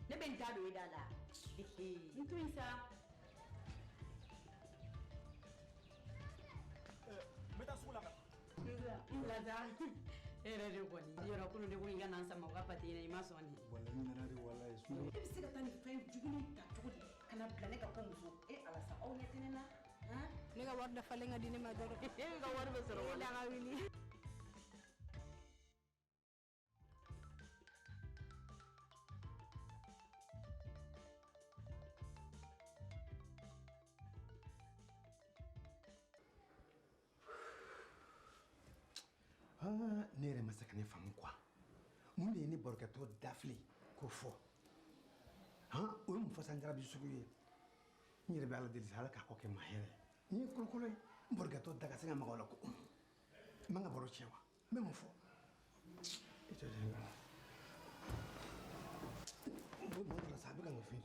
ne bɛ n da don i da la n to yen sa n bɛ taa sugu la ka Lada e yɛrɛ de kɔni yɔrɔ kulu de ko i ka na sama u ka pati i ma sɔn nin wala n nana de wala ye su e bɛ se ka taa nin fɛn jugu ta cogo di ka na bila ne ka ko muso ala sa aw ɲɛ tɛ ne na ne ka wari dafalen ka di ne ma dɔrɔn e ka wari bɛ sɔrɔ wala ka wuli ne yɛrɛ ma se ka ne faamu quoi mun de ye ne barokɛtɔ dafili k'o fɔ o ye mun fɔ san jarabi sugu ye n yɛrɛ bɛ ala deli ala k'a kɔ kɛ maa hɛrɛ n ye kolokolo ye n barokɛtɔ da ka se ka maga o la ko n man ka baro tiɲɛ wa n bɛ mun fɔ mɔgɔ dɔ la sa a bɛ ka n ka fɛn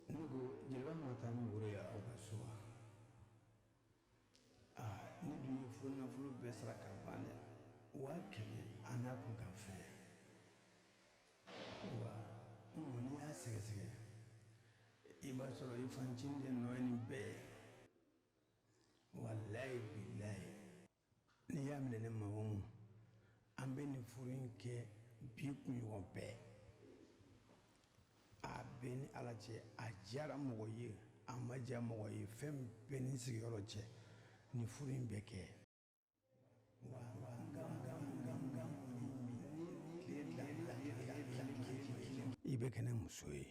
ne ko jeliba ma taa ni woro ye aw ka so wa ne dun ye furu nafolo bɛɛ sara ka ban dɛ 100,000 a n'a kun ka fɛn wa n'i y'a sɛgɛsɛgɛ i b'a sɔrɔ i fancinin de nɔ ye nin bɛɛ ye walayi bilayi n'i y'a minɛ ne ma o mun an bɛ nin furu in kɛ bi kunɲɔgɔn bɛɛ a bɛɛ ni ala cɛ a diyara mɔgɔ ye a ma diya mɔgɔ ye fɛn bɛɛ ni sigiyɔrɔ cɛ nin furu in bɛ kɛ i bɛ kɛ ne muso ye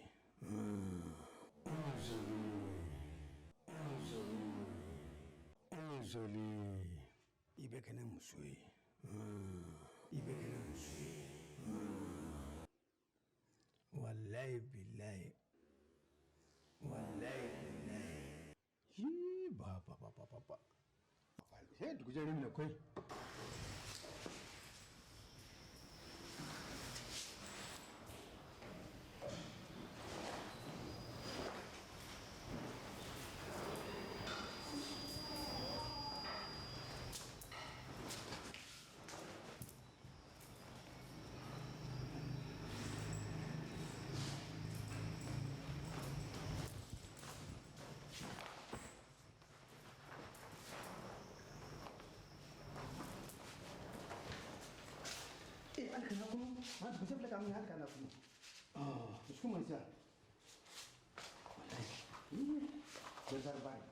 i bɛ kɛ ne muso ye i bɛ kɛ ne muso ye walayi bilayi walayi bilayi ba dugujɛ minɛ koyi hali kana kunu maa dugu filɛ ka minɛ hali kana kunu sugu man ca walayi bari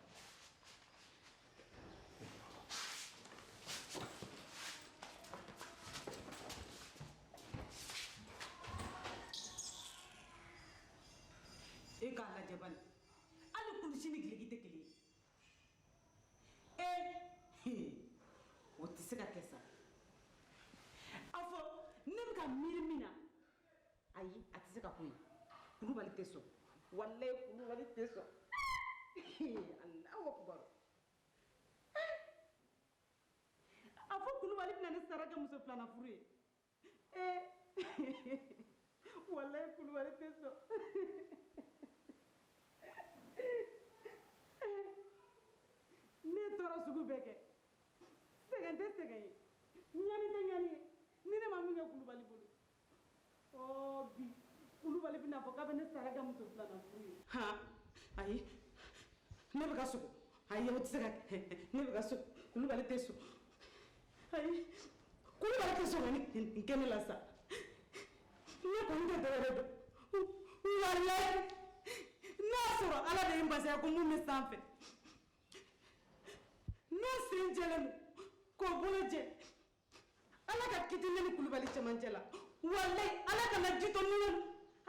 miiri min na ayi a tɛ se ka ko ye kulubali tɛ sɔn walayi kulubali tɛ sɔn alahu akubaru a fɔ kulubali bɛna ne sara kɛ muso filanan furu ye walayi kulubali tɛ sɔn ne ye tɔɔrɔ sugu bɛɛ kɛ sɛgɛn tɛ sɛgɛn ye ɲani tɛ ɲani ye ni ne ma min kɛ kulubali bolo bi kulubali bɛna fɔ k'a bɛ ne sara kɛ muso filanan furu ye ayi ne bɛ ka sogo ayi o tɛ se ka kɛ ne bɛ ka sogo kulubali tɛ sɔn ayi kulubali tɛ sɔn ka nin kɛ ne la sa ne kɔni tɛ dɔwɛrɛ dɔn walayi n'a sɔrɔ ala de ye n basaya ko mun bɛ sanfɛ n'a sen jɛlen don k'o bolo jɛ ala ka kiti ne ni kulubali cɛmancɛ la walayi ala kana ji to ninnu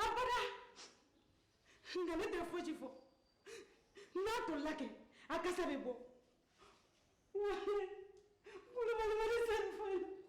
abada nka ne tɛ fosi fɔ n'a tolila kɛ a kasa bɛ bɔ walayi kulubali ma ne sen fɔ ye